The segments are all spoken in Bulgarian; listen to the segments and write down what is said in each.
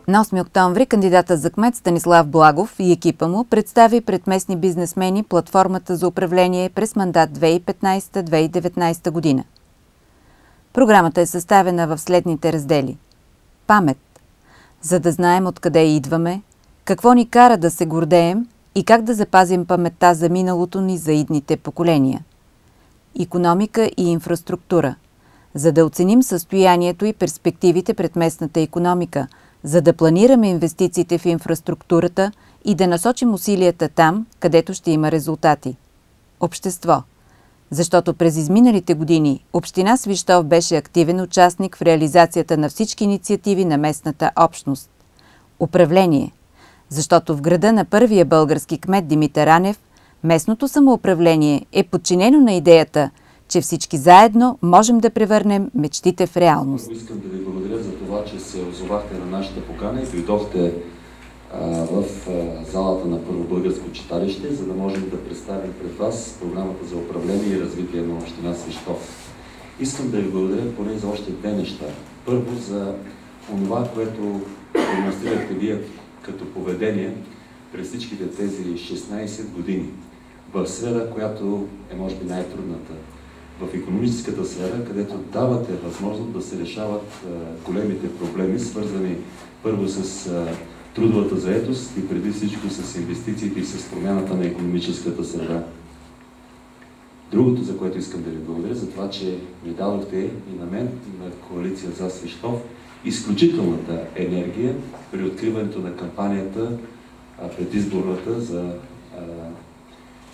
На 8 октомври кандидата за кмет Станислав Благов и екипа му представи пред местни бизнесмени платформата за управление през мандат 2015-2019 година. Програмата е съставена в следните раздели. Памет, за да знаем откъде идваме, какво ни кара да се гордеем и как да запазим паметта за миналото ни за идните поколения. Икономика и инфраструктура, за да оценим състоянието и перспективите пред местната икономика, за да планираме инвестициите в инфраструктурата и да насочим усилията там, където ще има резултати. Общество. Защото през изминалите години Община Свищов беше активен участник в реализацията на всички инициативи на местната общност. Управление. Защото в града на първия български кмет Димитър Ранев местното самоуправление е подчинено на идеята, че всички заедно можем да превърнем мечтите в реалност. Искам да ви благодаря за това, че се озовахте на нашата покана и дойдохте в залата на Първо българско читалище, за да можем да представим пред вас програмата за управление и развитие на Община Свищов. Искам да ви благодаря поне за още две неща. Първо, за това, което демонстрирахте вие като поведение през всичките тези 16 години в сфера, която е може би най-трудната. В икономическата сфера, където давате възможност да се решават големите проблеми, свързани първо с трудовата заетост и преди всичко с инвестициите и с промяната на икономическата среда. Другото, за което искам да ви благодаря, за това, че ми дадохте и на мен, и на Коалиция за Свищов, изключителната енергия при откриването на кампанията предизборната за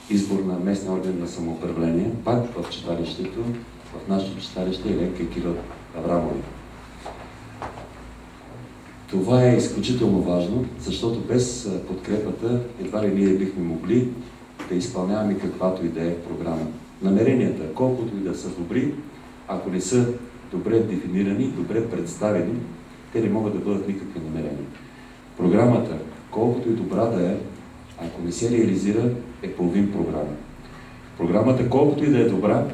избор на местни органи на самоуправление, пак в читалището, в нашето читалище Еленка и Кирил Аврамови. Това е изключително важно, защото без подкрепата едва ли ние бихме могли да изпълняваме каквато и да е програма. Намеренията, колкото и да са добри, ако не са добре дефинирани, добре представени, те не могат да бъдат никакви намерения. Програмата, колкото и добра да е, ако не се реализира, е половин програма. Програмата, колкото и да е добра,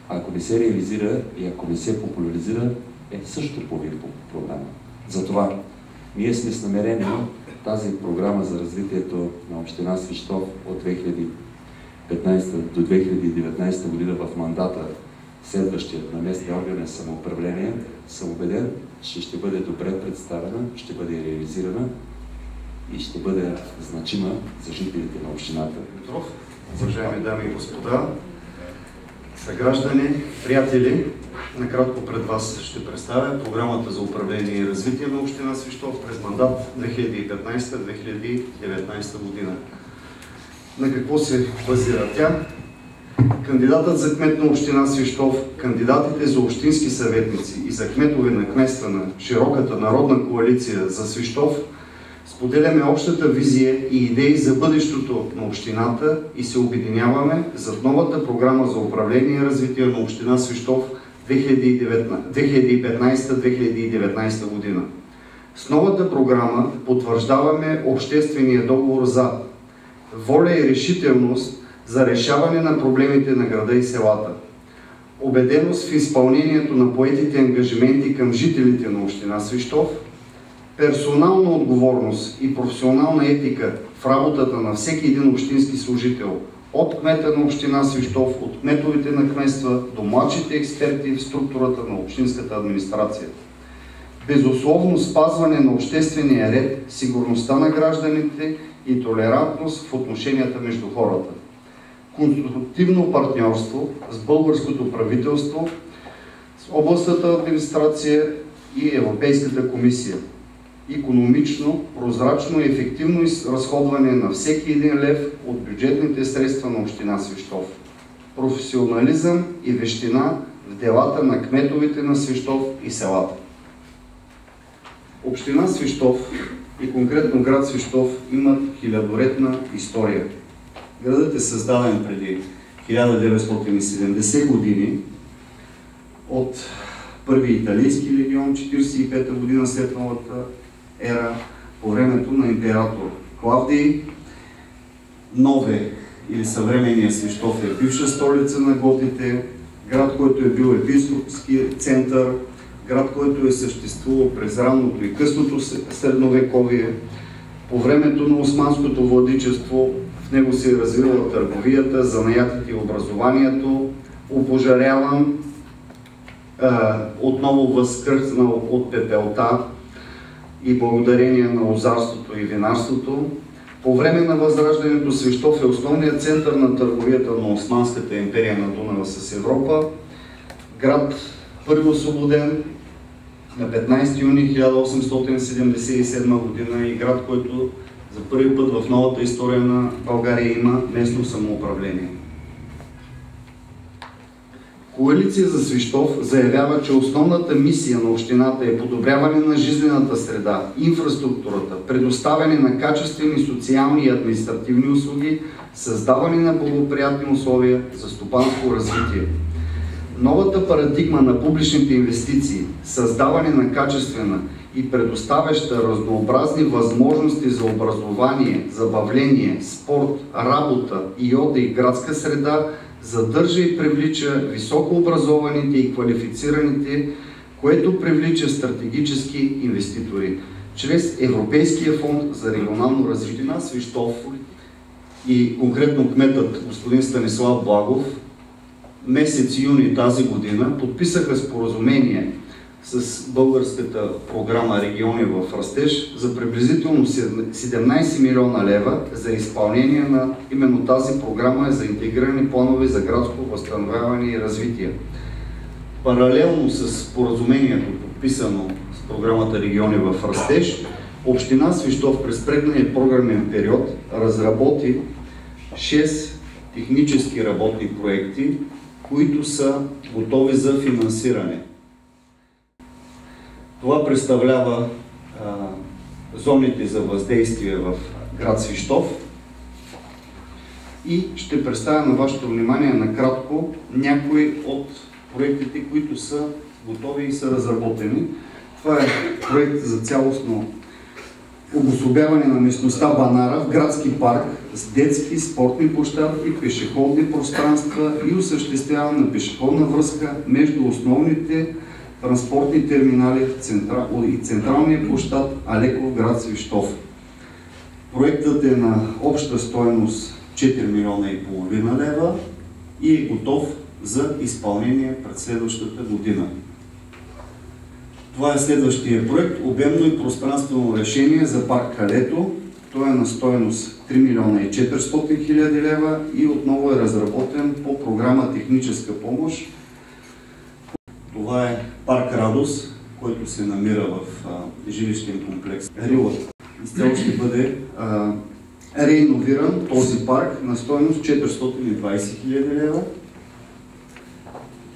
ако не се реализира и ако не се популяризира, е също половин програма. Затова ние сме с намерение тази програма за развитието на Община Свищов от 2015 до 2019 година в мандата, следващият на местния орган на самоуправление, съм убеден, че ще бъде добре представена, ще бъде реализирана и ще бъде значима за жителите на общината. Уважаеми дами и господа, съграждани, приятели, накратко пред вас ще представя програмата за управление и развитие на Община Свищов през мандат 2015-2019 година. На какво се базира тя? Кандидатът за кмет на Община Свищов, кандидатите за общински съветници и за кметове на кметства на широката народна коалиция за Свищов споделяме общата визия и идеи за бъдещето на общината и се обединяваме зад новата програма за управление и развитие на Община Свищов 2015-2019 година. С новата програма потвърждаваме обществения договор за воля и решителност за решаване на проблемите на града и селата, убеденост в изпълнението на поетите ангажименти към жителите на Община Свищов, персонална отговорност и професионална етика в работата на всеки един общински служител, от кмета на Община Свищов, от кметовете на кметства до младшите експерти в структурата на общинската администрация. Безусловно спазване на обществения ред, сигурността на гражданите и толерантност в отношенията между хората. Конструктивно партньорство с българското правителство, с областната администрация и Европейската комисия. Икономично, прозрачно и ефективно разходване на всеки един лев от бюджетните средства на Община Свищов. Професионализъм и вещина в делата на кметовете на Свищов и селата. Община Свищов и конкретно град Свищов имат хилядолетна история. Градът е създаден преди 1970 години от първи италийски легион, 1945 година след новата ера, по времето на император Клавдий. Нове или съвременния Свищов е бивша столица на готите, град, който е бил епископски център, град, който е съществувал през ранното и късното средновековие. По времето на османското владичество в него се е развила търговията, занаятите и образованието, опожаряван, отново възкръснал от пепелта и благодарение на лозарството и винарството. По време на Възраждането Свищов е основният център на търговията на Османската империя на Дунава с Европа. Град първи освободен на 15 юни 1877 година и град, който за първи път в новата история на България има местно самоуправление. Коалиция за Свищов заявява, че основната мисия на общината е подобряване на жизнената среда, инфраструктурата, предоставяне на качествени социални и административни услуги, създаване на благоприятни условия за стопанско развитие. Новата парадигма на публичните инвестиции, създаване на качествена и предоставяща разнообразни възможности за образование, забавление, спорт, работа и отдих и градска среда задържа и привлича високообразованите и квалифицираните, което привлича стратегически инвеститори чрез Европейския фонд за регионално развитие на Свищов и конкретно кметът господин Станислав Благов месец юни тази година подписаха споразумение с българската програма Региони в растеж за приблизително 17 милиона лева за изпълнение на именно тази програма за интегрирани планове за градско възстановяване и развитие. Паралелно с споразумението, подписано с програмата Региони в растеж, община Свищов през предния програмен период разработи 6 технически работни проекти, които са готови за финансиране. Това представлява зоните за въздействие в град Свищов и ще представя на вашето внимание накратко някои от проектите, които са готови и са разработени. Това е проект за цялостно обособяване на местността Банара в градски парк с детски, спортни площадки, пешеходни пространства и осъществяване на пешеходна връзка между основните транспортни терминали и централния площад Алеко в град Свищов. Проектът е на обща стойност 4 милиона и половина лева и е готов за изпълнение пред следващата година. Това е следващия проект, обемно и пространствено решение за парк Калето. Той е на стойност 3 милиона и 400 хиляди лева и отново е разработен по програма Техническа помощ. Това е парк Радост, който се намира в жилищен комплекс Рилът. Изцяло ще бъде реиновиран този парк на стойност 420 хиляди лева.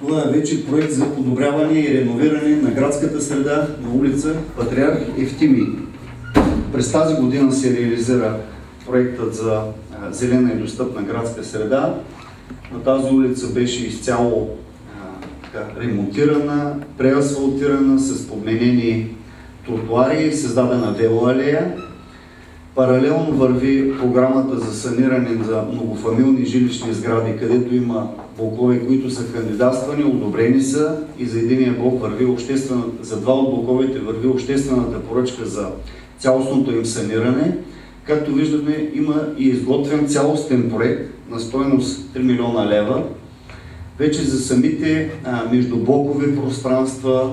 Това е вече проект за подобряване и реновиране на градската среда на улица Патриарх Евтимий. През тази година се реализира проектът за зелена и достъпна градска среда. На тази улица беше изцяло ремонтирана, преасфалтирана с подменени тротуари, създадена велоалея. Паралелно върви програмата за саниране за многофамилни жилищни сгради, където има блокове, които са кандидатствани, одобрени са и за единия блок върви за два от блоковете върви обществената поръчка за цялостното им саниране. Както виждаме, има и изготвен цялостен проект на стойност 3 милиона лева. Вече за самите междублокови пространства,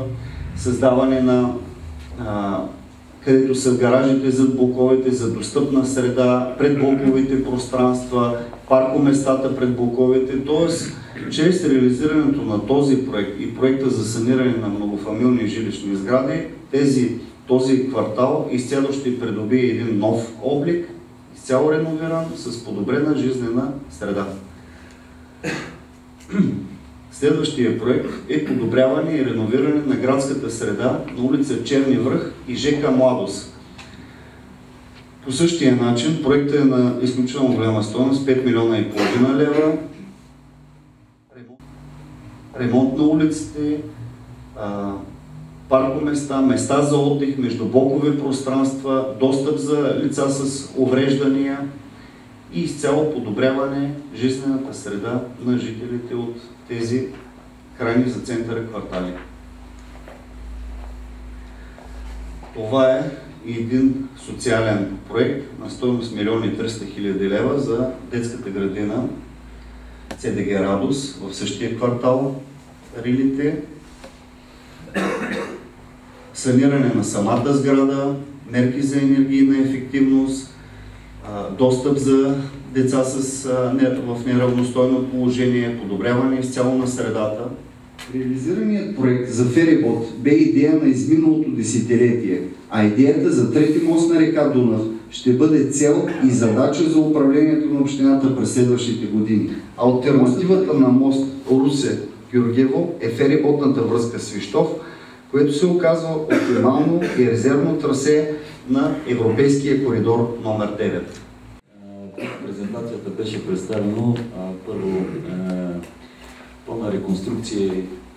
създаване на където са гаражите зад блоковете за достъпна среда, пред блоковите пространства, паркоместата пред блоковете, т.е. чрез реализирането на този проект и проекта за саниране на многофамилни жилищни сгради, този квартал изцяло ще придобие един нов облик, изцяло реновиран, с подобрена жизнена среда. Следващия проект е подобряване и реновиране на градската среда на улица Черни връх и ЖК Младост. По същия начин проектът е на изключително голяма стойност 5 милиона и половина лева. Ремонт на улиците, паркоместа, места за отдих, междублокови пространства, достъп за лица с увреждания и изцяло подобряване жизнената среда на жителите от тези крайни за центъра квартали. Това е един социален проект на стойност 1 300 000 лева за детската градина ЦДГ Радост в същия квартал Рилите. Саниране на самата сграда, мерки за енергийна ефективност, достъп за деца в неравностойно положение, подобряване изцяло на средата. Реализираният проект за ферибот бе идея на изминалото десетилетие, а идеята за трети мост на река Дунав ще бъде цел и задача за управлението на общината през следващите години. Алтернативата на мост Русе-Георгиево е фериботната връзка Свищов, което се оказва оптимално и резервно трасе на Европейския коридор номер 9. Презентацията беше представено първо пълна реконструкция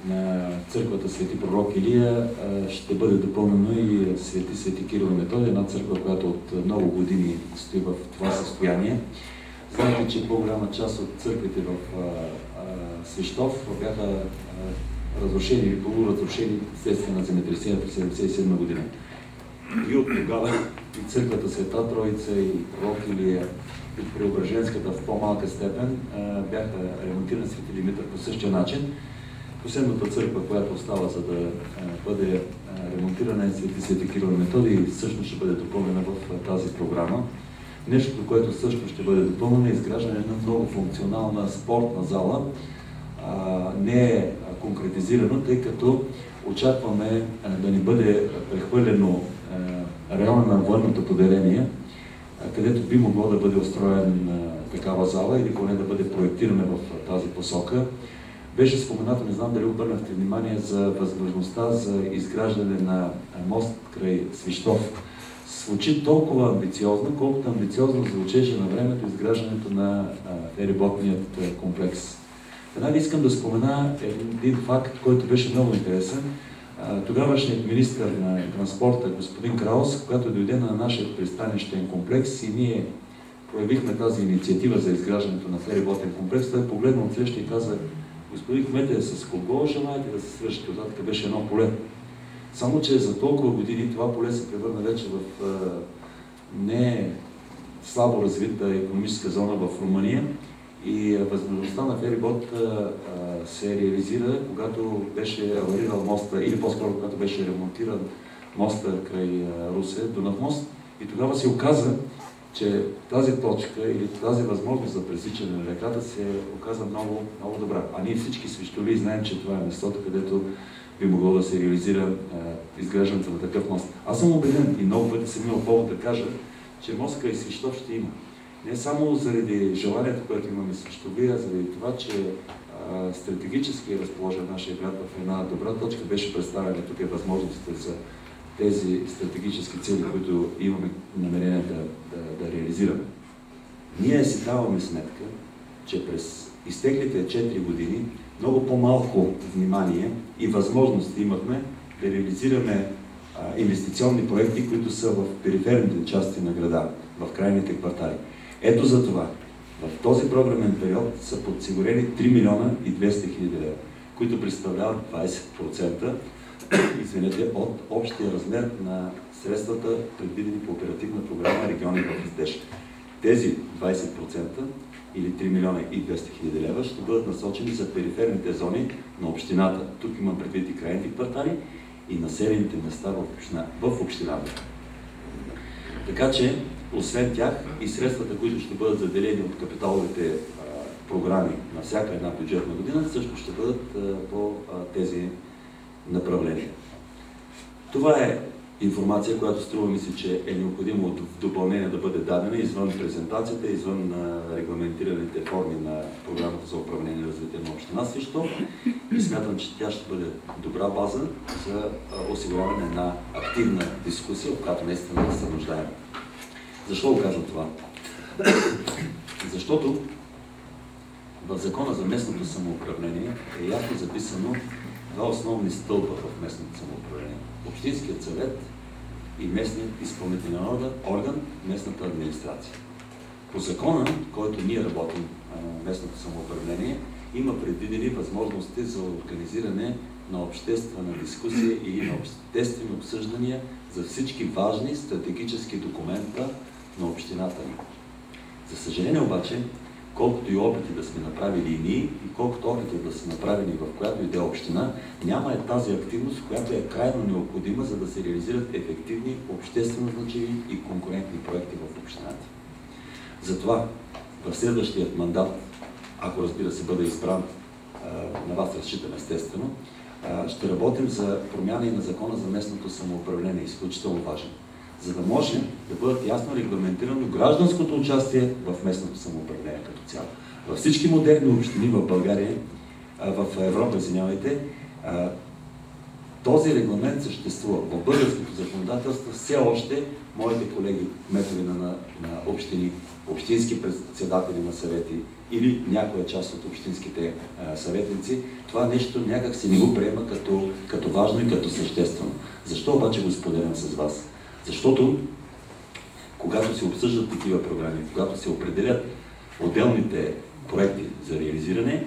на църквата Свети Пророк Илия. Ще бъде допълнено и Свети Кирил и Методий, една църква, която от много години стои в това състояние. Знаете, че по-голяма част от църквите в Свищов бяха разрушени или полуразрушени вследствие на земетресението в 1977 година. И от тогава и църквата Света Троица и Пророк Илия и Преображенската в по-малка степен бяха ремонтирани Свети Димитър по същия начин. Последната църква, която остава за да бъде ремонтирана е Свети Кирил и Методий, всъщност ще бъде допълнена в тази програма. Нещо, което също ще бъде допълнено е изграждане на много функционална спортна зала. Не е конкретизирано, тъй като очакваме да ни бъде прехвърлено района на военното поделение, където би могло да бъде устроен такава зала или поне да бъде проектирана в тази посока. Беше споменато, не знам дали обърнахте внимание за възможността за изграждане на мост край Свищов. Звучи толкова амбициозно, колкото амбициозно звучеше на времето изграждането на фериботният комплекс. Веднага искам да спомена един факт, който беше много интересен. Тогавашният министър на транспорта, господин Краус, когато дойде на нашия пристанищен комплекс и ние проявихме тази инициатива за изграждането на фериботен комплекс, той погледна отсреща и каза: господин кмете, с кого желаете да се срещате? Оттатък беше едно поле. Само че за толкова години това поле се превърна вече в не слабо развита икономическа зона в Румъния и възможността на ферибот се реализира, когато беше аварирал моста, или по-скоро когато беше ремонтиран моста край Русе, Дунав мост. И тогава се оказа, че тази точка или тази възможност за пресичане на реката се оказа много, много добра. А ние всички свищови знаем, че това е местото, където би могло да се реализира изграждането на такъв мост. Аз съм убеден и много пъти съм имал повод да кажа, че мост край Свищов ще има. Не само заради желанието, което имаме свищови, а заради това, че стратегически е разположен нашия град в една добра точка, беше представена тук е възможността за тези стратегически цели, които имаме намерение да реализираме. Ние си даваме сметка, че през изтеклите 4 години много по-малко внимание и възможности имахме да реализираме инвестиционни проекти, които са в периферните части на града, в крайните квартали. Ето за това, в този програмен период са подсигурени 3 милиона и 200 хиляди лева, които представляват 20% от общия размер на средствата, предвидени по оперативна програма Региони в растеж. Тези 20% или 3 милиона и 200 хиляди лева ще бъдат насочени за периферните зони на общината. Тук имам предвид и крайните квартали и населените места в общината. Така че, освен тях и средствата, които ще бъдат заделени от капиталовите програми на всяка една бюджетна година, също ще бъдат по тези направления. Това е информация, която струва ми се, че е необходимо в допълнение да бъде дадена извън презентацията, извън регламентираните форми на програмата за управление и развитие на община Свищов и смятам, че тя ще бъде добра база за осигуряване на една активна дискусия, в която наистина се нуждаем. Защо го казвам това? Защото в Закона за местното самоуправление е ясно записано два основни стълба в местното самоуправление. Общинският съвет и местният изпълнителен орган, местната администрация. По закона, който ние работим, местното самоуправление, има предвидени възможности за организиране на обществена дискусия и на обществени обсъждания за всички важни стратегически документа на общината ни. За съжаление обаче, колкото и опити да сме направили и ние, и колкото опити да са направени в която и да е община, няма тази активност, която е крайно необходима, за да се реализират ефективни, обществено значими и конкурентни проекти в общината. Затова в следващият мандат, ако разбира се бъде избран, на вас разчитам естествено, ще работим за промяна и на закона за местното самоуправление, изключително важен, за да може да бъдат ясно регламентирано гражданското участие в местното самоуправление като цяло. Във всички модерни общини в България, в Европа, извинявайте, този регламент съществува. В българското законодателство все още моите колеги, кметове на общини, общински председатели на съвети или някоя част от общинските съветници, това нещо някак се не го приема като важно и като съществено. Защо обаче го споделям с вас? Защото когато се обсъждат такива програми, когато се определят отделните проекти за реализиране,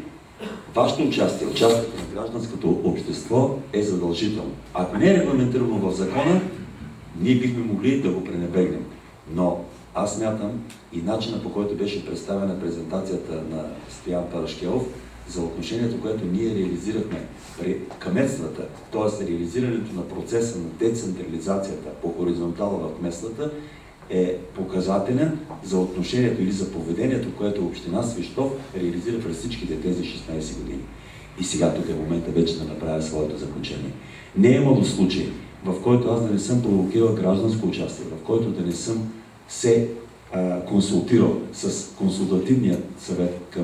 вашето участие, участието на гражданското общество е задължително. Ако не е регламентирано в закона, ние бихме могли да го пренебрегнем. Но аз смятам и начина, по който беше представена презентацията на Стоян Парашкелов за отношението, което ние реализирахме при кметствата, т.е. реализирането на процеса на децентрализацията по хоризонтала в кметствата, е показателен за отношението или за поведението, което община Свищов реализира през всичките тези 16 години. И сега тук е момента вече да направя своето заключение. Не е имало случай, в който аз да не съм провокирал гражданско участие, в който да не съм се консултирал с консултативния съвет към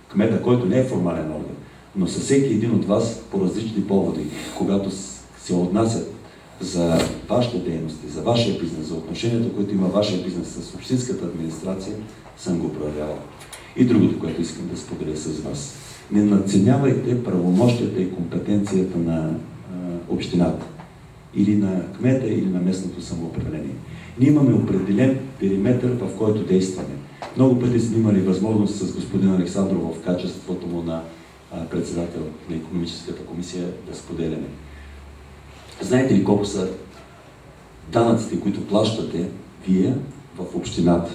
кмета, който не е формален орган, но със всеки един от вас по различни поводи, когато се отнасят за вашите дейности, за вашия бизнес, за отношението, което има вашия бизнес с общинската администрация, съм го проявявал. И другото, което искам да споделя с вас. Не надценявайте правомощията и компетенцията на общината, или на кмета, или на местното самоуправление. Ние имаме определен периметр, в който действаме. Много пъти сме имали възможност с господин Александров в качеството му на председател на Икономическата комисия да споделяме. Знаете ли колко са данъците, които плащате вие в общината?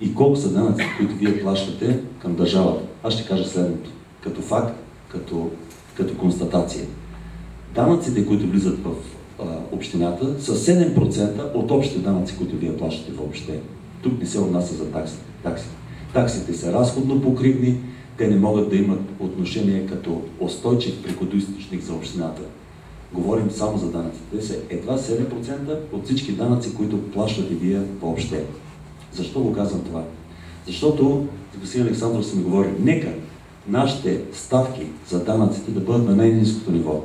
И колко са данъците, които вие плащате към държавата? Аз ще кажа следното. Като факт, като констатация. Данъците, които влизат в общината, са 7% от общите данъци, които вие плащате въобще. Тук не се отнася за таксите. Таксите са разходно покривни, те не могат да имат отношение като устойчив приходоизточник за общината. Говорим само за данъците. Те са едва 7% от всички данъци, които плащате вие въобще. Защо го казвам това? Защото, господин Александров се ми говори, нека нашите ставки за данъците да бъдат на най-ниското ниво.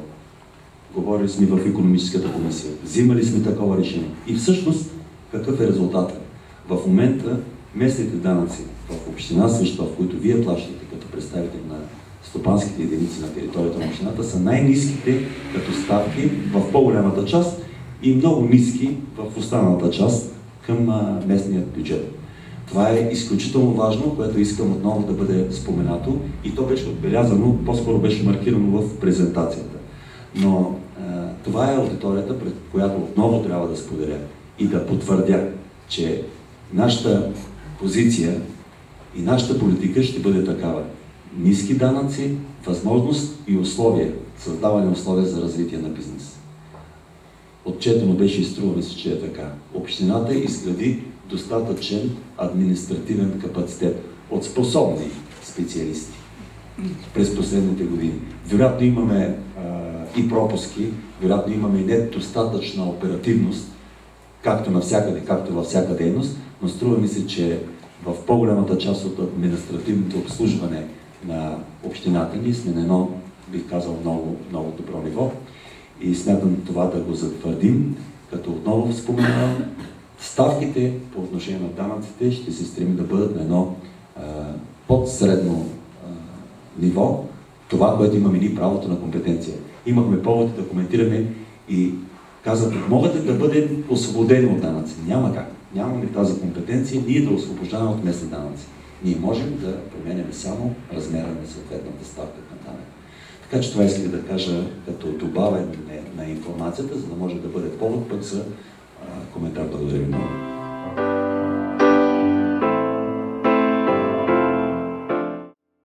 Говорили сме в Икономическата комисия. Взимали сме такова решение. И всъщност, какъв е резултатът? В момента местните данъци в община Свищов, които вие плащате като представители на стопанските единици на територията на общината, са най-ниските като ставки в по-голямата част и много ниски в останалата част към местният бюджет. Това е изключително важно, което искам отново да бъде споменато и то беше отбелязано, по-скоро беше маркирано в презентацията. Но това е аудиторията, пред която отново трябва да споделя и да потвърдя, че нашата позиция и нашата политика ще бъде такава. Ниски данъци, възможност и условия, създаване условия за развитие на бизнес. Отчетено беше и струва ми се, че е така. Общината изгради достатъчен административен капацитет от способни специалисти през последните години. Вероятно имаме и пропуски, вероятно имаме и недостатъчна оперативност, както навсякъде, както във всяка дейност, но струва ми се, че в по-голямата част от административното обслужване на общината ни сме на едно, бих казал, много добро ниво и смятам това да го затвърдим, като отново споменавам, ставките по отношение на данъците ще се стреми да бъдат на едно подсредно ниво, това, което имаме ние правото на компетенция. Имахме повод да коментираме и казват, могат ли да бъдем освободени от данъци? Няма как. Нямаме тази компетенция ние да освобождаваме от местни данъци. Ние можем да променяме само размера на съответната ставка на данък. Така че това исках да кажа като добавяне на информацията, за да може да бъде повод пък за коментар. Благодаря ви много.